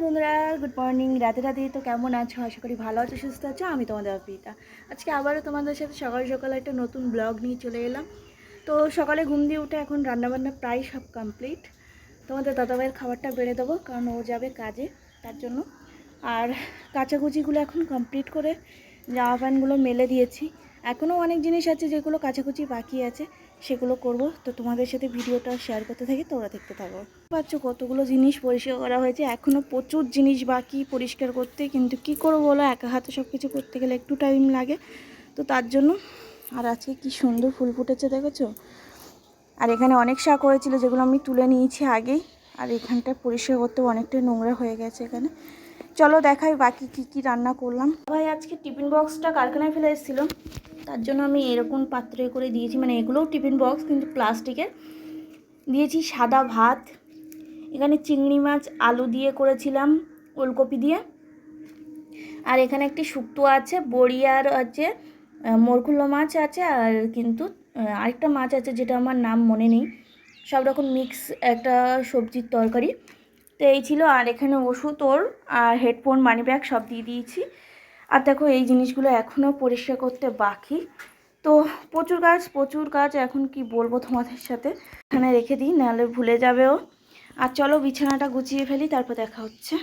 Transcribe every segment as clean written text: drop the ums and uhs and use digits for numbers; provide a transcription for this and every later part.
বন্ধুরা, good morning. রাতে রাতে তো কেমন আছো? আশা করি ভালো আছো, সুস্থ আছো। আমি তোমাদের অর্পিতা। আজকে আবারও তোমাদের সাথে সকাল সকাল একটা নতুন ব্লগ নিয়ে চলে এলাম। তো সকালে ঘুম দিয়ে উঠে এখন রান্নাবান্না প্রায় সব কমপ্লিট। তোমাদের দাদাভাইয়ের খাবারটা বেড়ে দেবো, কারণ ও যাবে কাজে, তার জন্য। আর কাচাকুচিগুলো এখন কমপ্লিট করে জামা প্যান্টগুলো মেলে দিয়েছি। এখনও অনেক জিনিস আছে যেগুলো কাচাকুচি বাকি আছে, সেগুলো করব। তো তোমাদের সাথে ভিডিওটা শেয়ার করতে থাকি, তোমরা দেখতে থাকো। পাচ্ছ কতগুলো জিনিস পরিষ্কার করা হয়েছে, এখনও প্রচুর জিনিস বাকি পরিষ্কার করতে, কিন্তু কি করবো বলো, একা হাতে সব কিছু করতে গেলে একটু টাইম লাগে, তো তার জন্য। আর আজকে কি সুন্দর ফুল ফুটেছে দেখেছো। আর এখানে অনেক শাক হয়েছিল যেগুলো আমি তুলে নিয়েছি আগেই। আর এখানটা পরিষ্কার করতেও অনেকটাই নোংরা হয়ে গেছে এখানে। চলো দেখাই বাকি কি কি রান্না করলাম। ভাই আজকে টিফিন বক্সটা কারখানায় ফেলে এসেছিলো, তার জন্য আমি এরকম পাত্রে করে দিয়েছি, মানে এগুলোও টিফিন বক্স কিন্তু প্লাস্টিকের। দিয়েছি সাদা ভাত, এখানে চিংড়ি মাছ আলু দিয়ে করেছিলাম, ওলকপি দিয়ে। আর এখানে একটি শুক্তো আছে, বড়ি আর আছে, মরকুল্লো মাছ আছে, আর কিন্তু আরেকটা মাছ আছে যেটা আমার নাম মনে নেই। সব রকম মিক্স একটা সবজির তরকারি। তো এই ছিল। আর এখানে ওষুধ ওর আর হেডফোন মানি ব্যাগ সব দিয়ে দিয়েছি। আর দেখো এই জিনিসগুলো এখনও পরিষ্কার করতে বাকি। তো প্রচুর কাজ এখন কি বলবো তোমাদের সাথে। এখানে রেখে দিই, নাহলে ভুলে যাবেও। আর চলো বিছানাটা গুছিয়ে ফেলি, তারপর দেখা হচ্ছে।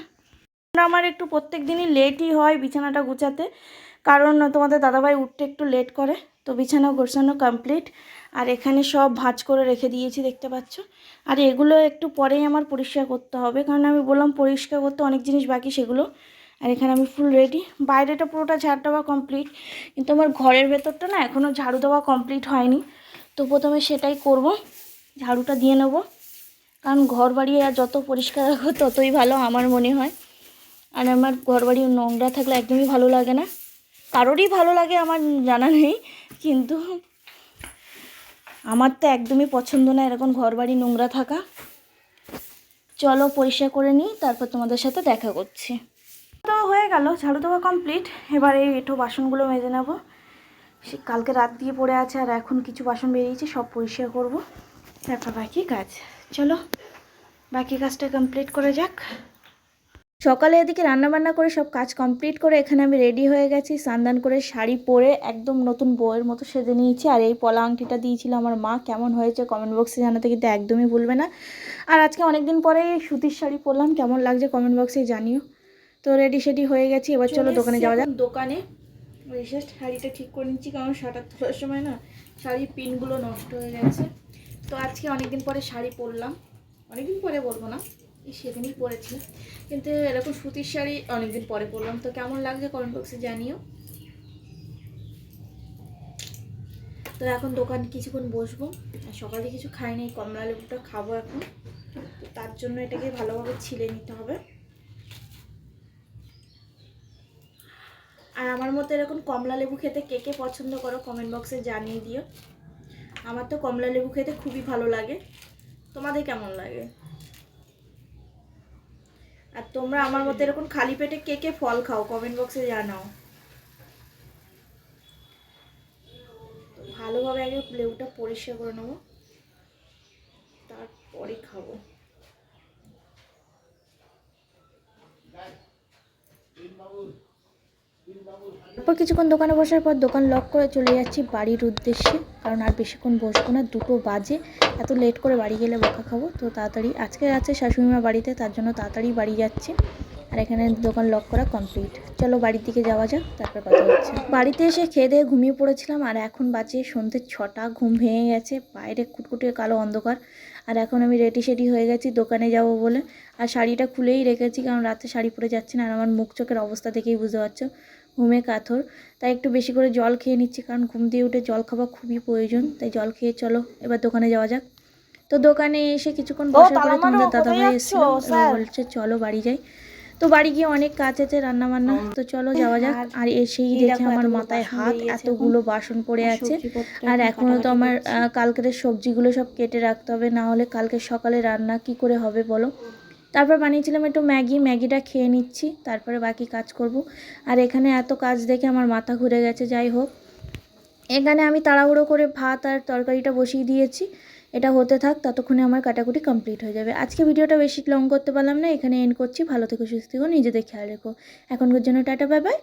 আমার একটু প্রত্যেক দিনই লেটই হয় বিছানাটা গুছাতে, কারণ তোমাদের দাদাভাই উঠতে একটু লেট করে। তো বিছানা গোছানো কমপ্লিট। আর এখানে সব ভাঁজ করে রেখে দিয়েছি, দেখতে পাচ্ছ। আর এগুলো একটু পরেই আমার পরিষ্কার করতে হবে, কারণ আমি বললাম পরিষ্কার করতে অনেক জিনিস বাকি, সেগুলো। আর এখানে আমি ফুল রেডি। বাইরেটা পুরোটা ঝাড় দেওয়া কমপ্লিট, কিন্তু আমার ঘরের ভেতরটা না এখনও ঝাড়ু দেওয়া কমপ্লিট হয়নি। তো প্রথমে সেটাই করব, ঝাড়ুটা দিয়ে নেব। কারণ ঘর বাড়ি আর যত পরিষ্কার রাখো ততই ভালো আমার মনে হয়। আর আমার ঘর বাড়ি নোংরা থাকলে একদমই ভালো লাগে না। কারোরই ভালো লাগে আমার জানা নেই, কিন্তু আমার তো একদমই পছন্দ না এরকম ঘর বাড়ি নোংরা থাকা। চলো পরিষ্কার করে নিই, তারপর তোমাদের সাথে দেখা করছি। তো হয়ে গেল, ঝাড়ু দেওয়া কমপ্লিট। এবার এই এঁঠো বাসনগুলো মেজে নেব। সে কালকে রাত দিয়ে পড়ে আছে, আর এখন কিছু বাসন বেরিয়েছে, সব পরিষ্কার করব। তারপর বাকি কাজ। চলো বাকি কাজটা কমপ্লিট করে যাক। সকালে এদিকে রান্নাবান্না করে সব কাজ কমপ্লিট করে এখানে আমি রেডি হয়ে গেছি। স্নান করে শাড়ি পরে একদম নতুন বউয়ের মতো সেজে নিয়েছি। আর এই পলা আংটিটা দিয়েছিল আমার মা, কেমন হয়েছে কমেন্ট বক্সে জানাতে কিন্তু একদমই ভুলবে না। আর আজকে অনেক দিন পরে সুতির শাড়ি পরলাম, কেমন লাগছে কমেন্ট বক্সে জানিও। তো রেডি সেডি হয়ে গেছি, এবার চলো দোকানে যাওয়া যাক। দোকানে জাস্ট শাড়িটা ঠিক করে নিচ্ছি, কারণ শাড়িটা তোলার সময় না শাড়ির পিনগুলো নষ্ট হয়ে গেছে। তো আজকে অনেকদিন পরে শাড়ি পরলাম, অনেকদিন পরে বলবো না, সেদিনই পরেছি, কিন্তু এরকম সুতির শাড়ি অনেকদিন পরে পরলাম। তো কেমন লাগছে কমেন্ট বক্সে জানিও। তো এখন দোকানে কিছুক্ষণ বসবো। আর সকালে কিছু খাইনি, কমলা লেবুটা খাবো এখন। তো তার জন্য এটাকে ভালোভাবে ছিলে নিতে হবে। আর আমার মতো এরকম কমলা লেবু খেতে কে কে পছন্দ করো কমেন্ট বক্সে জানিয়ে দিও। আমার তো কমলা লেবু খেতে খুবই ভালো লাগে, তোমাদের কেমন লাগে? আর তোমরা আমার মতো এরকম খালি পেটে কে কে ফল খাও কমেন্ট বক্সে জানাও। তো ভালোভাবে আগে লেবুটা পরিষ্কার করে নেবো, তারপরে খাবো। তারপর কিছুক্ষণ দোকানে বসার পর দোকান লক করে চলে যাচ্ছি বাড়ির উদ্দেশ্যে, কারণ আর বেশিক্ষণ বসবো না, 2টো বাজে। এত লেট করে বাড়ি গেলে বকা খাবো, তো তাড়াতাড়ি। আজকে আছে শাশুড়িমা বাড়িতে, তার জন্য তাড়াতাড়ি বাড়ি যাচ্ছি। আর এখানে দোকান লক করা কমপ্লিট। চলো বাড়ির দিকে যাওয়া যাক, তারপর কথা হচ্ছে। বাড়িতে এসে খেয়ে দিয়ে ঘুমিয়ে পড়েছিলাম, আর এখন বাজে সন্ধ্যে 6টা। ঘুম ভেঙে গেছে, বাইরে কুটকুটে কালো অন্ধকার। আর এখন আমি রেডি সেডি হয়ে গেছি দোকানে যাব বলে। আর শাড়িটা খুলেই রেখেছি, কারণ রাতে শাড়ি পরে যাচ্ছি না। আর আমার মুখ চোখের অবস্থা দেখেই বুঝতে পারছো, ঘুমে কাতর। তাই একটু বেশি করে জল খেয়ে নিচ্ছি, কারণ ঘুম দিয়ে উঠে জল খাওয়া খুবই প্রয়োজন। তাই জল খেয়ে চলো এবার দোকানে যাওয়া যাক। তো দোকানে এসে কিছুক্ষণ বসার পরে তোমাদের দাদাভাই এসেছিল, বলছে চলো বাড়ি যাই। তো বাড়ি গিয়ে অনেক কাজ আছে রান্নাবান্না, তো চলো যাওয়া যাক। আর এসেই দেখে আমার মাথায় হাত, এতগুলো বাসন পড়ে আছে। আর এখনও তো আমার কালকের সবজিগুলো সব কেটে রাখতে হবে, না হলে কালকে সকালে রান্না কি করে হবে বলো। তারপর বানিয়েছিলাম একটু ম্যাগিটা খেয়ে নিচ্ছি, তারপরে বাকি কাজ করব। আর এখানে এত কাজ দেখে আমার মাথা ঘুরে গেছে। যাই হোক, এখানে আমি তাড়াহুড়ো করে ভাত আর তরকারিটা বসিয়ে দিয়েছি। এটা হতে থাক, ততক্ষণে আমার কাটাকুটি কমপ্লিট হয়ে যাবে। আজকে ভিডিওটা বেশি লং করতে পারলাম না, এখানে এন্ড করছি। ভালো থেকো, সুস্থ থেকো, নিজেদের খেয়াল রেখো। এখনকার জন্য টাটা, বাই বাই।